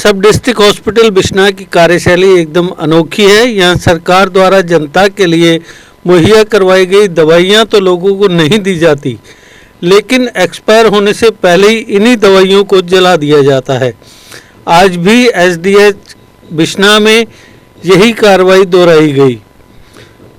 सब district hospital Bishnah की कार्यशैली एकदम अनोखी है। यहाँ सरकार द्वारा जनता के लिए मुहैया करवाई गई दवाइयाँ तो लोगों को नहीं दी जाती, लेकिन एक्सपायर होने से पहले ही इन्हीं दवाइयों को जला दिया जाता है। आज भी एसडीएच बिश्नाह में यही कार्रवाई दोहराई गई।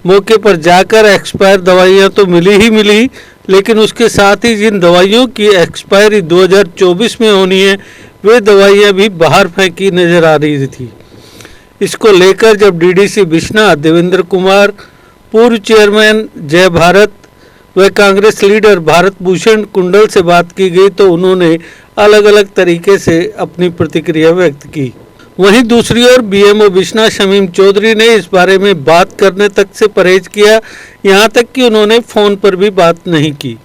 मौके पर जाकर एक्सपायर दवाइयाँ तो मिली ही मिली, लेकिन उसके साथ ही जिन दवाइयों की एक्सपायरी 2024 में होनी है वे दवाइयाँ भी बाहर फेंकी नजर आ रही थी। इसको लेकर जब डीडीसी बिश्नाह देवेंद्र कुमार, पूर्व चेयरमैन जय भारत व कांग्रेस लीडर भारत भूषण कुंडल से बात की गई तो उन्होंने अलग अलग तरीके से अपनी प्रतिक्रिया व्यक्त की। वहीं दूसरी ओर बीएमओ बिश्नाह शमीम चौधरी ने इस बारे में बात करने तक से परहेज किया, यहाँ तक कि उन्होंने फ़ोन पर भी बात नहीं की।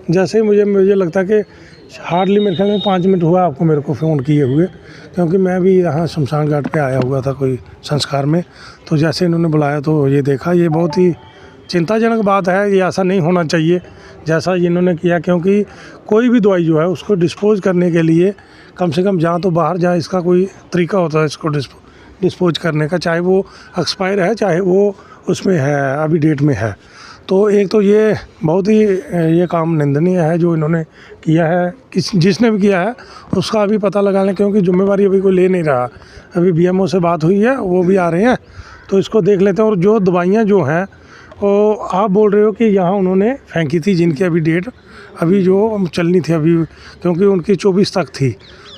जैसे मुझे लगता है कि हार्डली मेरे ख्याल में 5 मिनट हुआ आपको मेरे को फ़ोन किए हुए, क्योंकि मैं भी यहाँ शमशान घाट पे आया हुआ था कोई संस्कार में। तो जैसे इन्होंने बुलाया तो ये देखा, ये बहुत ही चिंताजनक बात है। ये ऐसा नहीं होना चाहिए जैसा इन्होंने किया, क्योंकि कोई भी दवाई जो है उसको डिस्पोज करने के लिए कम से कम जहाँ तो बाहर जाए इसका कोई तरीका होता है इसको डिस्पोज करने का, चाहे वो एक्सपायर है चाहे वो उसमें है अभी डेट में है। तो एक तो ये बहुत ही ये काम निंदनीय है जो इन्होंने किया है। जिसने भी किया है उसका अभी पता लगा लें, क्योंकि जिम्मेवारी अभी कोई ले नहीं रहा। अभी बीएमओ से बात हुई है, वो भी आ रहे हैं तो इसको देख लेते हैं। और जो दवाइयाँ जो हैं वो आप बोल रहे हो कि यहाँ उन्होंने फेंकी थी, जिनकी अभी डेट अभी जो चलनी थी अभी, क्योंकि उनकी 24 तक थी,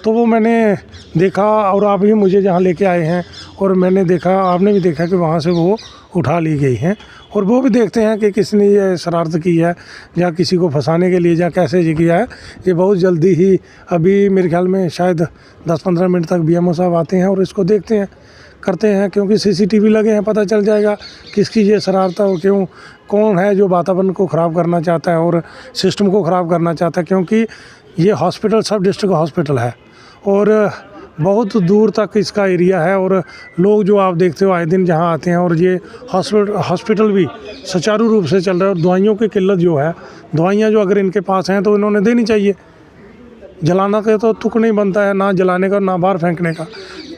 तो वो मैंने देखा। और आप भी मुझे जहाँ लेके आए हैं और मैंने देखा, आपने भी देखा कि वहाँ से वो उठा ली गई हैं। और वो भी देखते हैं कि किसने ये शरारत की है या किसी को फंसाने के लिए या कैसे ये किया है। ये बहुत जल्दी ही अभी मेरे ख्याल में शायद 10-15 मिनट तक बीएमओ साहब आते हैं और इसको देखते हैं करते हैं, क्योंकि सीसीटीवी लगे हैं, पता चल जाएगा किसकी ये शरारत और क्यों, कौन है जो वातावरण को ख़राब करना चाहता है और सिस्टम को ख़राब करना चाहता है। क्योंकि ये हॉस्पिटल सब डिस्ट्रिक्ट हॉस्पिटल है और बहुत दूर तक इसका एरिया है और लोग जो आप देखते हो आए दिन जहाँ आते हैं, और ये हॉस्पिटल भी सुचारू रूप से चल रहा है। और दवाइयों की किल्लत जो है, दवाइयाँ जो अगर इनके पास हैं तो इन्होंने देनी चाहिए। जलाना का तो तुक नहीं बनता है, ना जलाने का ना बाहर फेंकने का,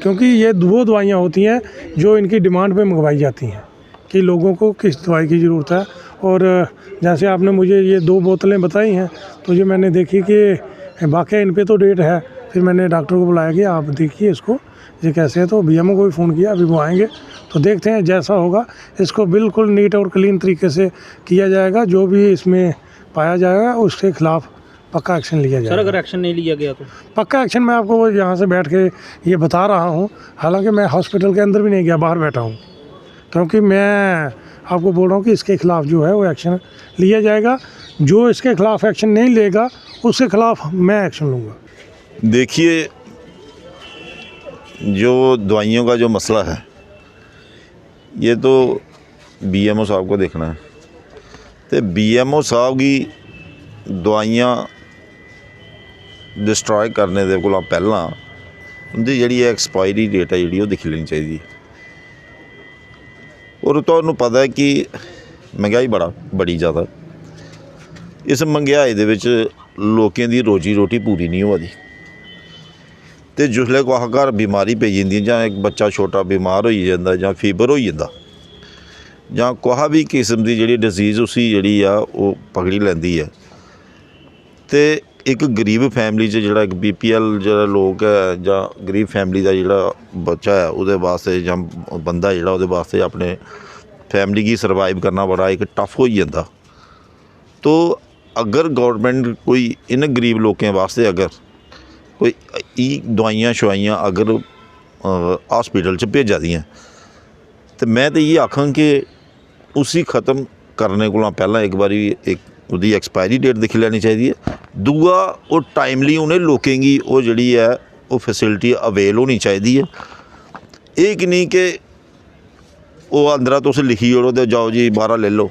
क्योंकि ये वो दवाइयाँ होती हैं जो इनकी डिमांड पे मंगवाई जाती हैं कि लोगों को किस दवाई की ज़रूरत है। और जैसे आपने मुझे ये 2 बोतलें बताई हैं तो ये मैंने देखी कि वाकई इन पे तो डेट है। फिर मैंने डॉक्टर को बुलाया कि आप देखिए इसको ये कैसे है, तो बीएमओ को भी फ़ोन किया, अभी वो आएंगे तो देखते हैं जैसा होगा इसको बिल्कुल नीट और क्लीन तरीके से किया जाएगा। जो भी इसमें पाया जाएगा उसके खिलाफ़ पक्का एक्शन लिया जाएगा। सर अगर एक्शन नहीं लिया गया तो पक्का एक्शन मैं आपको वो यहाँ से बैठ के ये बता रहा हूँ। हालांकि मैं हॉस्पिटल के अंदर भी नहीं गया, बाहर बैठा हूँ, क्योंकि मैं आपको बोल रहा हूँ कि इसके खिलाफ़ जो है वो एक्शन लिया जाएगा। जो इसके खिलाफ़ एक्शन नहीं लेगा उसके खिलाफ़ मैं एक्शन लूँगा। देखिए, जो दवाइयों का जो मसला है ये तो बीएमओ साहब को देखना है। तो बीएमओ साहब की दवाइयाँ डिस्ट्रॉय करने दे कोला पहला उनकी जिहड़ी एक्सपायरी डेट है जिहड़ी वो दिक्खी लेनी चाहिए। और तुहानूं पता है कि महंगाई बड़ी ज़्यादा, इस महंगाई दे विच लोकें दी रोजी रोटी पूरी नहीं होआ दी। तो जिसलै कुसै घर बीमारी पई जंदी, जां एक बच्चा छोटा बीमार होई जंदा, जां फीवर होई जंदा, जां कुसै भी किस्म की जिहड़ी डिजीज़ उसी जिहड़ी आ वो पकड़ी लैंदी है, तो एक गरीब फैमिली च जिहड़ा एक BPL जिहड़ा लोग है जां गरीब फैमिली का जिहड़ा बच्चा है उहदे वास्ते जां बंदा जिहड़ा उहदे वास्ते अपने फैमिली की सर्वाइव करना बड़ा एक टफ हो जाता। तो अगर गौरमेंट कोई इन गरीब लोगों वास्ते अगर कोई दवाइयाँ शवाइयाँ अगर हॉस्पिटल च भेजा दियां, तो मैं तो ये आखां कि उसी ख़त्म करने को पहला एक बारी एक उसकी एक्सपायरी डेट दिक्खी लैनी चाहिए। दूआ वो टाइमली उन्हें लोकें गी वो जिहड़ी है वो फैसिलिटी अवेल होनी चाहिए। एक नहीं कि वो अंदरा तुस लिखी ओड़ो तो जाओ जी बाहरा ले लो,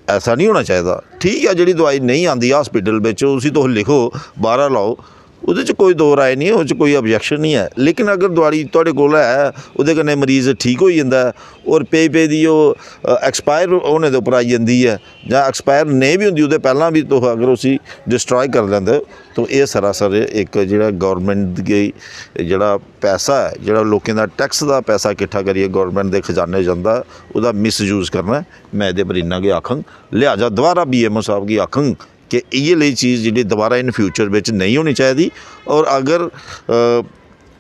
ऐसा नहीं होना चाहिए। ठीक है, जिहड़ी दवाई नहीं आती हॉस्पिटल में उसी तुस लिखो बाहरा लाओ, ਉਹਦੇ 'ਚ ਕੋਈ ਦੋ ਰਾਏ ਨਹੀਂ, ਉਹ 'ਚ ਕੋਈ ਆਬਜੈਕਸ਼ਨ ਨਹੀਂ ਹੈ। ਲੇਕਿਨ ਅਗਰ ਦਵਾਈ ਤੁਹਾਡੇ ਕੋਲ ਹੈ, ਉਹਦੇ ਕन्नै ਮਰੀਜ਼ ਠੀਕ ਹੋ ਜਾਂਦਾ ਔਰ ਪੇ ਦੀ ਉਹ ਐਕਸਪਾਇਰ ਹੋਣੇ ਦੇ ਉੱਪਰ ਆਈ ਜਾਂਦੀ ਹੈ ਜਾਂ ਐਕਸਪਾਇਰ ਨਹੀਂ ਵੀ ਹੁੰਦੀ, ਉਹਦੇ ਪਹਿਲਾਂ ਵੀ ਤੁਸੀਂ ਅਗਰ ਉसी डिस्ट्रॉय कर ਲੈਂਦੇ ਹੋ ਤਾਂ ਇਹ ਸਰਾਸਰ ਇੱਕ ਜਿਹੜਾ ਗੌਰਮੈਂਟ ਦੀ ਜਿਹੜਾ ਪੈਸਾ ਹੈ, ਜਿਹੜਾ ਲੋਕਾਂ ਦਾ ਟੈਕਸ ਦਾ ਪੈਸਾ ਇਕੱਠਾ ਕਰੀਏ ਗੌਰਮੈਂਟ ਦੇ ਖਜ਼ਾਨੇ ਜਾਂਦਾ, ਉਹਦਾ ਮਿਸਯੂਜ਼ करना। मैं ये पर इन्ना के आखंग, लिहाजा दोबारा BMO साहब की आखंग कि ये ली चीज़ जी दोबारा इन फ्यूचर में नहीं होनी चाहिए। और अगर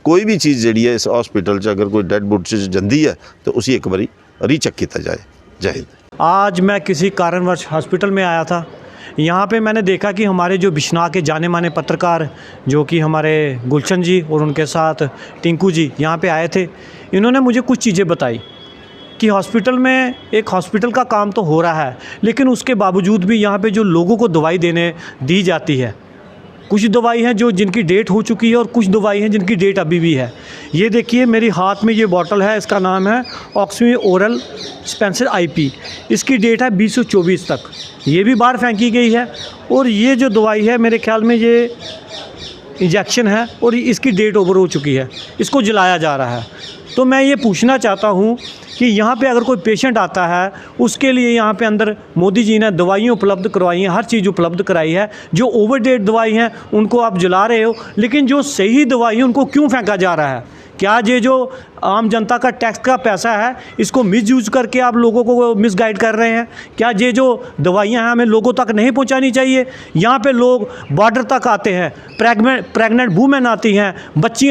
कोई भी चीज़ जी है इस हॉस्पिटल अगर कोई डेड बुड जाती है तो उसी एक बारी रीचेक किया जाए। जय हिंद। आज मैं किसी कारणवश हॉस्पिटल में आया था। यहाँ पे मैंने देखा कि हमारे जो बिश्नाह के जाने माने पत्रकार जो कि हमारे गुलशन जी और उनके साथ टिंकू जी यहाँ पे आए थे, इन्होंने मुझे कुछ चीज़ें बताई कि हॉस्पिटल में एक हॉस्पिटल का काम तो हो रहा है, लेकिन उसके बावजूद भी यहाँ पे जो लोगों को दवाई दी जाती है, कुछ दवाई हैं जो जिनकी डेट हो चुकी है और कुछ दवाई हैं जिनकी डेट अभी भी है। ये देखिए मेरी हाथ में ये बॉटल है, इसका नाम है ऑक्सी ओरल स्पेंसर IP। इसकी डेट है 2024 तक, ये भी बाहर फेंकी गई है। और ये जो दवाई है मेरे ख्याल में ये इंजेक्शन है और इसकी डेट ओवर हो चुकी है, इसको जलाया जा रहा है। तो मैं ये पूछना चाहता हूँ कि यहाँ पे अगर कोई पेशेंट आता है उसके लिए यहाँ पे अंदर मोदी जी ने दवाइयाँ उपलब्ध करवाई हैं, हर चीज़ उपलब्ध कराई है। जो ओवर डेट दवाई हैं उनको आप जला रहे हो, लेकिन जो सही दवाई है उनको क्यों फेंका जा रहा है? क्या ये जो आम जनता का टैक्स का पैसा है इसको मिसयूज करके आप लोगों को मिसगाइड कर रहे हैं? क्या ये जो दवाइयाँ हैं हमें लोगों तक नहीं पहुँचानी चाहिए? यहाँ पे लोग बॉर्डर तक आते हैं, प्रेग्नेंट वूमेन आती हैं, बच्चे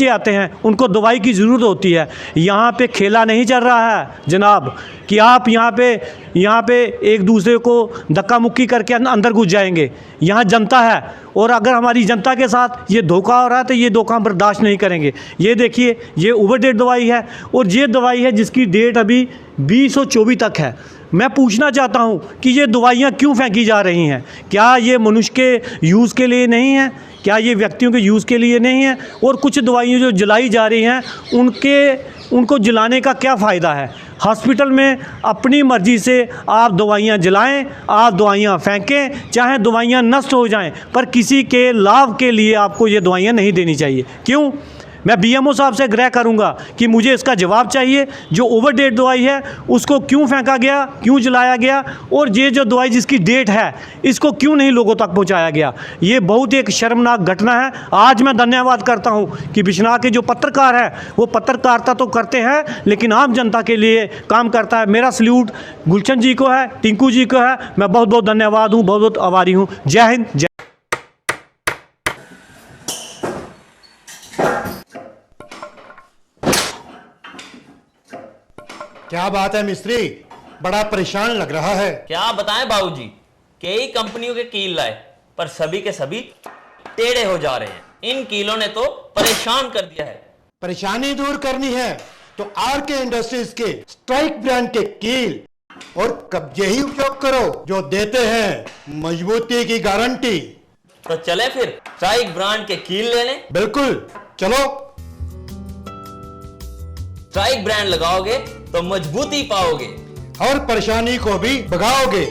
आते हैं, उनको दवाई की ज़रूरत होती है। यहाँ पे खेला नहीं चल रहा है जनाब कि आप यहाँ पे एक दूसरे को धक्का मुक्की करके अंदर घुस जाएंगे। यहाँ जनता है और अगर हमारी जनता के साथ ये धोखा हो रहा है तो ये धोखा हम बर्दाश्त नहीं करेंगे। ये देखिए ये ओवर डेट दवाई है और ये दवाई है जिसकी डेट अभी 2024 तक है। मैं पूछना चाहता हूँ कि ये दवाइयाँ क्यों फेंकी जा रही हैं? क्या ये मनुष्य के यूज़ के लिए नहीं है? क्या ये व्यक्तियों के यूज़ के लिए नहीं है? और कुछ दवाइयाँ जो जलाई जा रही हैं उनको जलाने का क्या फ़ायदा है? हॉस्पिटल में अपनी मर्ज़ी से आप दवाइयाँ जलाएं, आप दवाइयाँ फेंकें, चाहे दवाइयाँ नष्ट हो जाएं, पर किसी के लाभ के लिए आपको ये दवाइयाँ नहीं देनी चाहिए। क्यों? मैं BMO साहब से आग्रह करूंगा कि मुझे इसका जवाब चाहिए। जो ओवर डेट दवाई है उसको क्यों फेंका गया, क्यों जलाया गया, और ये जो दवाई जिसकी डेट है इसको क्यों नहीं लोगों तक पहुंचाया गया? ये बहुत एक शर्मनाक घटना है। आज मैं धन्यवाद करता हूं कि बिश्नाह के जो पत्रकार हैं वो पत्रकारिता तो करते हैं लेकिन आम जनता के लिए काम करता है। मेरा सल्यूट गुलशन जी को है, टिंकू जी को है। मैं बहुत बहुत धन्यवाद हूँ, बहुत बहुत आभारी हूँ। जय हिंद। जय क्या बात है मिस्त्री, बड़ा परेशान लग रहा है। क्या बताएं बाबूजी, कई कंपनियों के कील लाए पर सभी के सभी टेढ़े हो जा रहे हैं। इन कीलों ने तो परेशान कर दिया है। परेशानी दूर करनी है तो RK इंडस्ट्रीज के स्ट्राइक ब्रांड के कील और कब्जे ही उपयोग करो जो देते हैं मजबूती की गारंटी। तो चले फिर स्ट्राइक ब्रांड के कील लेने। बिल्कुल चलो। स्ट्राइक ब्रांड लगाओगे तो मजबूती पाओगे और परेशानी को भी भगाओगे।